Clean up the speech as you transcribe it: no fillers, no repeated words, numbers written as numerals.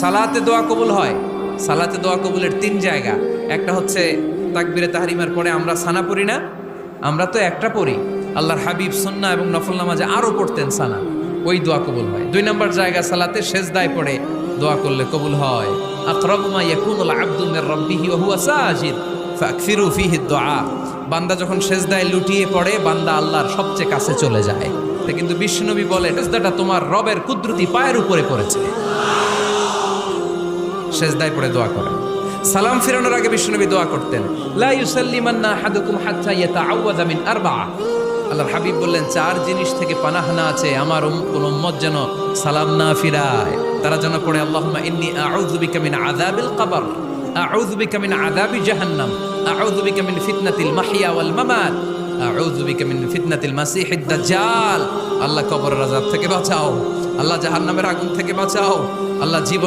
সালাতে দোয়া কবুল হয়। সালাতে দোয়া কবুলের তিন জায়গা। একটা হচ্ছে তাকবীরে তাহরিমার পরে আমরা সানা পড়ি না, আমরা তো একটা পড়ি, আল্লাহর হাবিব সুন্নাহ এবং নফল নামাজে আরো পড়তেন সানা, ওই দোয়া কবুল হয়। দুই নম্বর জায়গা সালাতে সেজদায় পড়ে দোয়া করলে কবুল হয়। আকরাবু মা ইয়াকুনুল আবদু মির রাব্বিহি ওয়া হুয়া সাজিদ ফাকসিরু ফীহি দুআ। বান্দা যখন সেজদায় লুটিয়ে পড়ে বান্দা আল্লাহর সবচেয়ে কাছে চলে যায়। তা কিন্তু বিশ্বনবী বলে সেজদাটা তোমার রবের কুদরতি পায়ের উপরে পড়েছে। সেজদায় পড়ে দোয়া করেন। সালাম ফিরানোর আগে বিশ্বনবী দোয়া করতেন, লা ইউসাল্লিমান্না আহাদুকুম হাত্তা ইয়াতাআওয়াযা মিন আরবা'a। আল্লাহর হাবিব বললেন, চার জিনিস থেকে পানাহ না আছে আমার কোন উম্মত যেন সালাম না ফিরায়। তারা যেন পড়ে, আল্লাহুম্মা ইন্নী আউযু বিকা মিন আযাবিল কবর, আউযু বিকা মিন আযাবি জাহান্নাম, আউযু বিকা মিন ফিতনাতিল মাহইয়া ওয়াল মামাত, আউযু বিকা মিন ফিতনাতিল মাসিহিদ দাজ্জাল। আল্লাহ কবরের আযাব থেকে বাঁচাও, আল্লাহ জাহান্নামের আগুন থেকে বাঁচাও, আল্লাহ জীবন